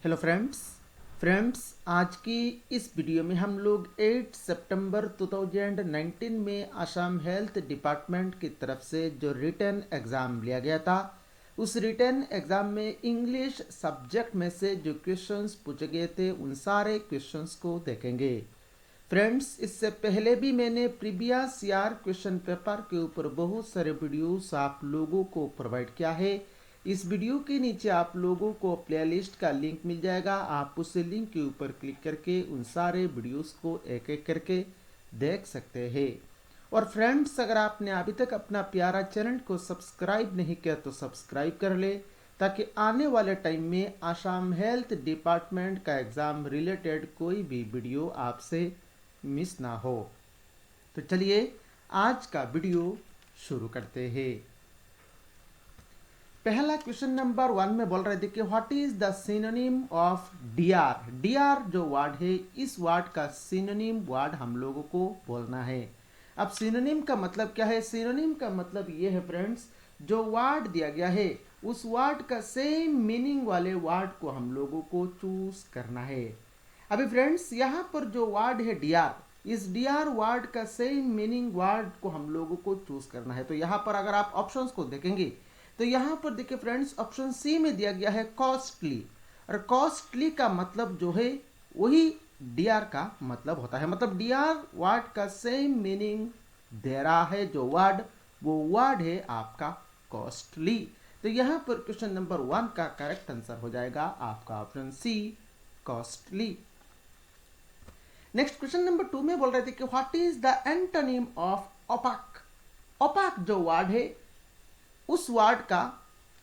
Hello friends आज की इस वीडियो में हम लोग 8 सितंबर 2019 में असम हेल्थ डिपार्टमेंट की तरफ से जो रिटन एग्ज़ाम लिया गया था उस रिटन एग्ज़ाम में इंग्लिश सब्जेक्ट में से जो क्वेश्चंस पूछे गए थे उन सारे क्वेश्चंस को देखेंगे। फ्रेंड्स, इससे पहले भी मैंने प्रीवियस ईयर क्वेश्चन पेपर के ऊपर बहुत सारे वीडियोस आप लोगों को प्रोवाइड किया है। इस वीडियो के नीचे आप लोगों को प्लेलिस्ट का लिंक मिल जाएगा। आप उस लिंक के ऊपर क्लिक करके उन सारे वीडियोस को एक एक करके देख सकते हैं। और फ्रेंड्स, अगर आपने अभी तक अपना प्यारा चैनल को सब्सक्राइब नहीं किया तो सब्सक्राइब कर ले, ताकि आने वाले टाइम में असम हेल्थ डिपार्टमेंट का एग्ज़ाम रिलेटेड कोई भी वीडियो आपसे मिस ना हो। तो चलिए आज का वीडियो शुरू करते हैं। पहला क्वेश्चन नंबर 1 में बोल रहे थे कि what is the synonym of dear. Dear जो वर्ड है, इस वर्ड का सिनोनिम वर्ड हम लोगों को बोलना है। अब सिनोनिम का मतलब क्या है? सिनोनिम का मतलब ये है फ्रेंड्स, जो वर्ड दिया गया है उस वर्ड का सेम मीनिंग वाले वर्ड को हम लोगों को चूज करना है। अभी फ्रेंड्स, यहाँ पर जो वर्ड है डियर, इस डियर वर्ड का सेम मीनिंग वर्ड को हम लोगों को चूज करना है। तो यहाँ पर अगर आप ऑप्शंस को देखेंगे तो यहाँ पर देखिए फ्रेंड्स, ऑप्शन सी में दिया गया है कॉस्टली, और कॉस्टली का मतलब जो है वही डियर का मतलब होता है। मतलब डियर वर्ड का सेम मीनिंग दे रहा है जो वर्ड, वो वर्ड है आपका कॉस्टली। तो यहाँ पर क्वेश्चन नंबर 1 का करेक्ट आंसर हो जाएगा आपका option C, costly. Next question number 2 में बोल रहे थे कि what is the antonym of opaque. Opaque जो वर्ड है उस वर्ड का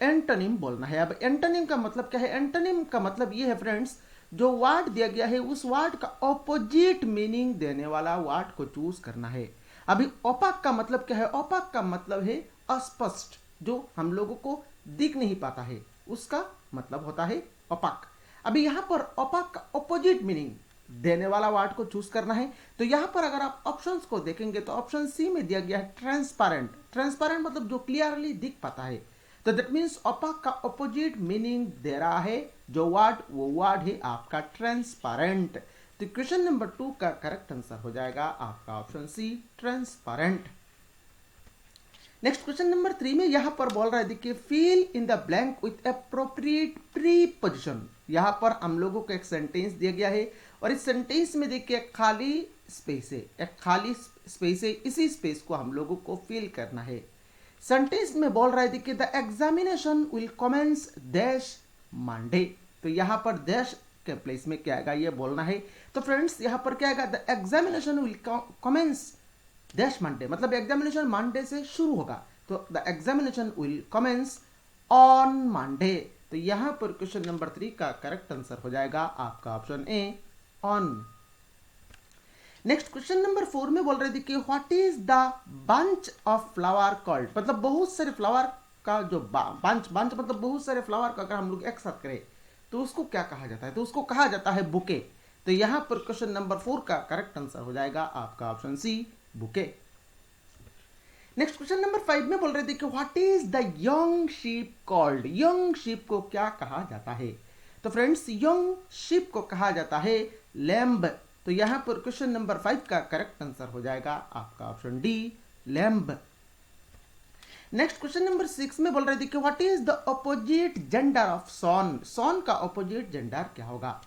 एंटोनिम बोलना है। अब एंटोनिम का मतलब क्या है? एंटोनिम का मतलब ये है फ्रेंड्स, जो वर्ड दिया गया है उस वर्ड का ऑपोजिट मीनिंग देने वाला वर्ड को चूज करना है। अभी ओपाक का मतलब क्या है? ओपाक का मतलब है अस्पष्ट, जो हम लोगों को दिख नहीं पाता है, उसका मतलब होता है ओपाक। अभी यहाँ पर ओपाक का ऑपोजिट मीनिंग देने वाला वर्ड को चूज करना है। तो यहाँ पर अगर आप ऑप्शंस को देखेंगे तो ऑप्शन सी में दिया गया है ट्रांसपेरेंट। ट्रांसपेरेंट मतलब जो क्लियरली दिख पाता है। तो दैट मीन्स ओपाक का ऑपोजिट मीनिंग दे रहा है जो वर्ड, वो वर्ड है आपका ट्रांसपेरेंट। तो क्वेश्चन नंबर 2 का करेक्ट आंसर हो जाएगा आपका option C, transparent. Next question number 3 में यहां पर बोल रहा है देखिए, fill in the blank with appropriate preposition. यहां पर हम लोगों को एक सेंटेंस दिया गया है और इस सेंटेंस में देखिए एक खाली स्पेस है, एक खाली स्पेस है। इसी स्पेस को हम लोगों को फिल करना है। सेंटेंस में बोल रहा है देखिए, the examination will commence dash Monday. तो यहाँ पर डैश के प्लेस में क्या आएगा ये बोलना है। तो फ्रेंड्स, यहाँ पर क्या आएगा? The examination will commence dash Monday, मतलब एग्जामिनेशन मंडे से शुरू होगा। तो the examination will commence on Monday. तो यहां पर क्वेश्चन नंबर 3 का करेक्ट आंसर हो जाएगा आपका option A, on. Next question number 4 में बोल रहे थे कि what is the bunch of flower called. मतलब बहुत सारे फ्लावर का जो बंच मतलब बहुत सारे फ्लावर का अगर हम लोग एक साथ करें तो उसको क्या कहा जाता है? तो उसको कहा जाता है बुके। तो यहां पर क्वेश्चन नंबर 4 का करेक्ट आंसर हो जाएगा आपका option C, bouquet. Next question number 5 में बोल रहे थे कि what is the young sheep called. Young sheep को क्या कहा जाता है? तो फ्रेंड्स, यंग शीप को कहा जाता है लैम्ब। तो यहां पर क्वेश्चन नंबर 5 का करेक्ट आंसर हो जाएगा आपका option D, lamb. Next question number 6 में बोल रहे थे कि what is the opposite gender of son. Son का ऑपोजिट जेंडर क्या होगा?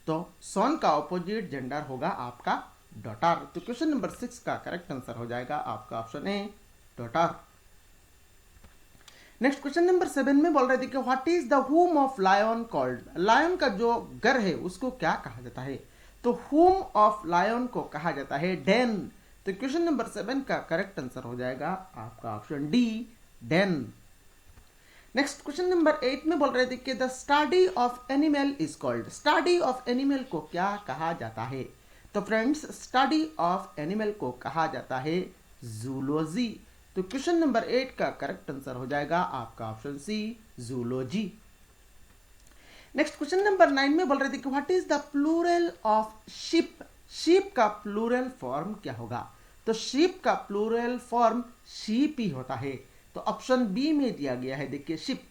तो सन का ऑपोजिट जेंडर होगा आपका डॉटर। तो क्वेश्चन नंबर 6 का करेक्ट आंसर हो जाएगा आपका option A, daughter. Next question number 7 में बोल रहे थे कि what is the home of lion called. Lion का जो घर है उसको क्या कहा जाता है? तो होम ऑफ लायन को कहा जाता है डेन। तो क्वेश्चन नंबर 7 का करेक्ट आंसर हो जाएगा आपका option D, den. Next question number 8 में बोल रहे थे कि the study of animal is called. Study of animal को क्या कहा जाता है? तो फ्रेंड्स, स्टडी ऑफ एनिमल को कहा जाता है जूलॉजी। तो क्वेश्चन नंबर 8 का करेक्ट आंसर हो जाएगा आपका option C, zoology. Next question number 9 में बोल रहे थे कि what is the plural of ship. Ship का प्लूरल फॉर्म क्या होगा? तो शिप का प्लूरल फॉर्म शीप ही होता है। तो ऑप्शन बी में दिया गया है देखिए, शिप।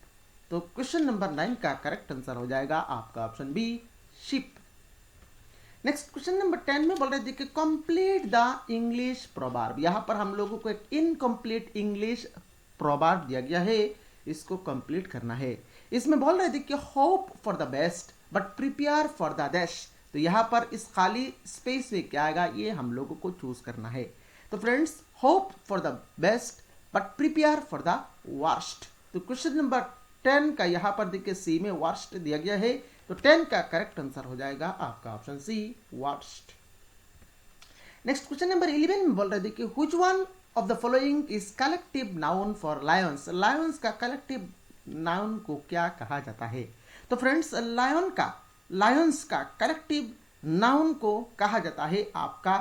तो क्वेश्चन नंबर 9 का करेक्ट आंसर हो जाएगा आपका option B ship. Next question number 10 में बोल रहे थे कि कंप्लीट द इंग्लिश प्रोवर्ब। यहाँ पर हम लोगों को एक इनकम्प्लीट इंग्लिश प्रोवर्ब दिया गया है, इसको कंप्लीट करना है। इसमें बोल रहे थे कि hope for the best but prepare for the देश। तो यहाँ पर इस खाली स्पेस में क्या आएगा, ये हम लोगों को चूज करना है। तो friends, hope for the best but prepare for the worst. तो क्वेश्चन नंबर 10 का यहाँ पर देखिए सी में वर्स्ट दिया गया है, तो 10 का करेक्ट आंसर हो जाएगा आपका option C worst. Next question number 11 में बोल रहे थे कि which one of the following is collective noun for lions. Lions का कलेक्टिव नाउन को क्या कहा जाता है। तो फ्रेंड्स, लायंस का कलेक्टिव नाउन को कहा जाता है आपका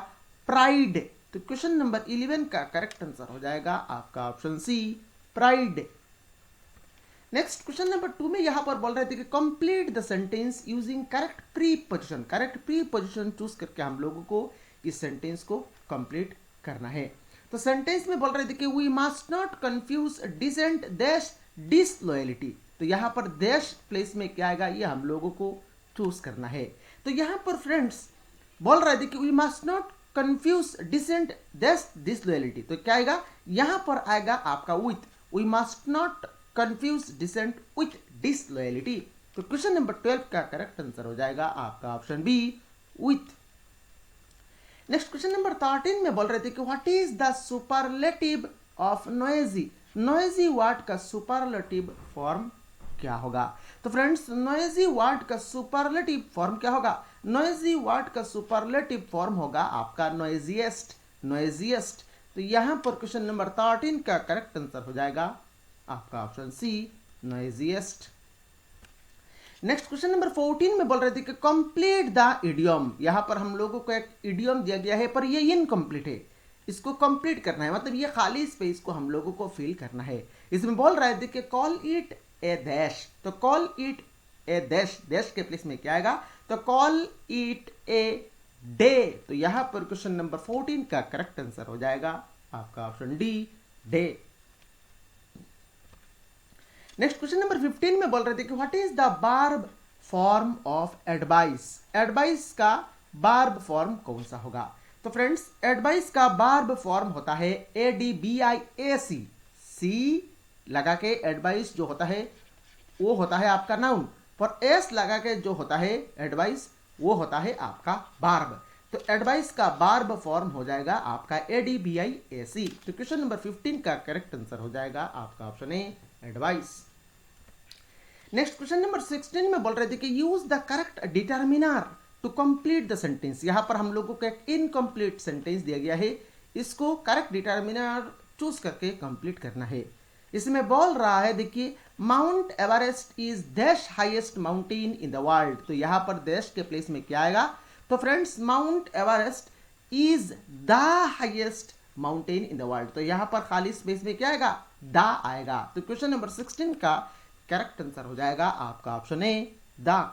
प्राइड। तो क्वेश्चन नंबर 11 का करेक्ट आंसर हो जाएगा आपका option C pride. Next question number 2 में यहां पर बोल रहे थे कि complete the sentence using correct preposition. Correct preposition choose करके हम लोगों को इस सेंटेंस को कंप्लीट करना है। तो सेंटेंस में बोल रहे थे कि we must not confuse dissent देश डिसलॉयलिटी। तो यहां पर देश प्लेस में क्या आएगा, ये हम लोगों को चूज करना है। तो यहां पर फ्रेंड्स बोल रहे थे कि we must not confuse dissent देश डिसलॉयलिटी। तो क्या आएगा, यहां पर आएगा आपका with. We must not confuse dissent with disloyalty. तो क्वेश्चन नंबर 12 का करेक्ट आंसर हो जाएगा आपका option B with. Next question number 13 में बोल रहे थे कि what is the superlative of noisy. Noisy word का सुपरलेटिव फॉर्म क्या होगा। तो फ्रेंड्स, नोइजी वर्ड का सुपरलेटिव फॉर्म क्या होगा। नोइजी वर्ड का सुपरलेटिव फॉर्म होगा आपका नोइजिएस्ट। नोइजिएस्ट। तो यहां पर क्वेश्चन नंबर 13 का करेक्ट आंसर हो जाएगा आपका option C noisiest. Next question number 14 में बोल रहे थे कि कंप्लीट द इडियम। यहां पर हम लोगों को एक इडियम दिया गया है पर ये इनकम्प्लीट है, इसको कंप्लीट करना है, मतलब ये खाली स्पेस को हम लोगों को फिल करना है। इसमें बोल रहे थे कि कॉल इट ए डैश। तो call it A dash, dash के प्लेस में क्या आएगा, तो कॉल इट ए डे। तो यहां पर क्वेश्चन नंबर 14 का करेक्ट आंसर हो जाएगा आपका option D day. Next question number 15 में बोल रहे थे कि what is the verb form of advice. Advice का वर्ब फॉर्म कौन सा होगा। तो फ्रेंड्स, एडवाइस का वर्ब फॉर्म होता है ADVIAC। सी लगा के एडवाइस जो होता है वो होता है आपका नाउन, पर एस लगा के जो होता है एडवाइस वो होता है आपका वर्ब। तो एडवाइस का वर्ब फॉर्म हो जाएगा आपका ADVIAC। तो क्वेश्चन नंबर 15 का करेक्ट आंसर हो जाएगा आपका option A advice. Next question number 16 में बोल रहे थे कि use the correct determiner to complete the sentence. यहां पर हम लोगों को एक इनकम्प्लीट सेंटेंस दिया गया है, इसको करेक्ट डिटर्मिनर चूज करके कंप्लीट करना है। इसमें बोल रहा है, देखिए, माउंट एवरेस्ट इज देश highest mountain in the world. तो यहां पर देश के प्लेस में क्या आएगा, तो friends, mount Everest is the highest mountain in the world. तो यहां पर खाली स्पेस में क्या आएगा, द आएगा। तो क्वेश्चन नंबर 16 का करेक्ट आंसर हो जाएगा आपका option A the.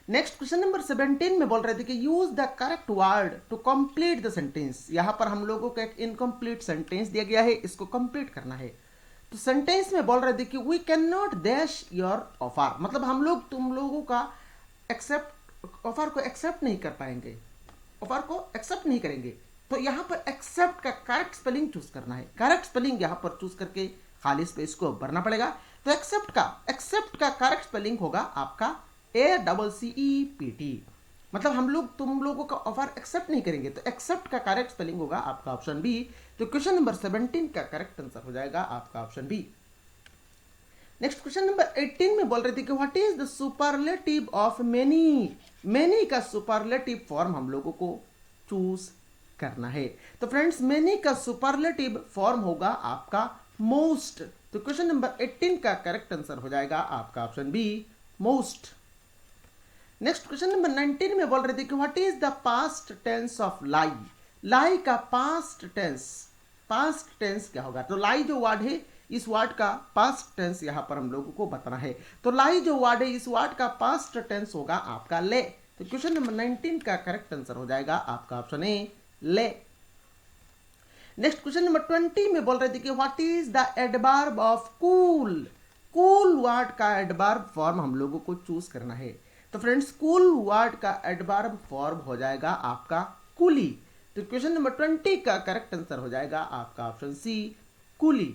Next question number 17 में बोल रहे थे कि use the correct word to complete the sentence. यहां पर हम लोगों को एक इनकम्प्लीट सेंटेंस दिया गया है, इसको कंप्लीट करना है। तो सेंटेंस में बोल रहे थे कि we can not dash your offer, मतलब हम लोग तुम लोगों का ऑफर को एक्सेप्ट नहीं कर पाएंगे, ऑफर को एक्सेप्ट नहीं करेंगे। तो यहां पर एक्सेप्ट का करेक्ट स्पेलिंग चूज करना है। करेक्ट स्पेलिंग यहां पर चूज करके खाली स्पेस को भरना पड़ेगा। तो एक्सेप्ट का करेक्ट स्पेलिंग होगा आपका ACCEPT, मतलब हम लोग तुम लोगों का ऑफर एक्सेप्ट नहीं करेंगे। तो एक्सेप्ट का करेक्ट स्पेलिंग होगा आपका ऑप्शन बी। तो क्वेश्चन नंबर 17 का करेक्ट आंसर हो जाएगा आपका option B. Next question number 18 में बोल रहे थे कि what is the superlative of many. Many का सुपरलेटिव फॉर्म हम लोगों को चूज करना है। तो फ्रेंड्स, मेनी का सुपरलेटिव फॉर्म होगा आपका मोस्ट। तो क्वेश्चन नंबर 18 का करेक्ट आंसर हो जाएगा आपका option B most. Next question number 19 में बोल रहे थे कि what is the past tense of lie. Lie का पास्ट टेंस क्या होगा। तो लाई जो वर्ड है, इस वर्ड का पास्ट टेंस यहां पर हम लोगों को बताना है। तो लाई जो वर्ड है, इस वर्ड का पास्ट टेंस होगा आपका ले। तो क्वेश्चन नंबर 19 का करेक्ट आंसर हो जाएगा आपका ऑप्शन ए ले। नेक्स्ट क्वेश्चन नंबर 20 में बोल रहे थे कि what is the adverb of cool. Cool word का एडवर्ब फॉर्म हम लोगों को चूज करना है। तो फ्रेंड्स कूल वर्ड का एडवर्ब फॉर्म हो जाएगा आपका कूली। तो क्वेश्चन नंबर 20 का करेक्ट आंसर हो जाएगा आपका ऑप्शन सी, कूली।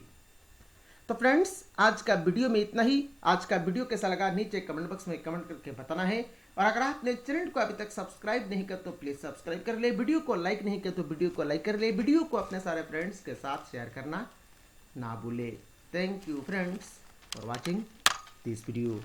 तो फ्रेंड्स आज का वीडियो में इतना ही। आज का वीडियो कैसा लगा नीचे कमेंट बॉक्स में कमेंट करके बताना है। और अगर आपने चैनल को अभी तक सब्सक्राइब नहीं किया तो प्लीज सब्सक्राइब कर ले। वीडियो को लाइक नहीं किया तो वीडियो को लाइक कर ले। वीडियो को अपने सारे फ्रेंड्स के साथ शेयर करना ना भूले। Thank you friends for watching this video.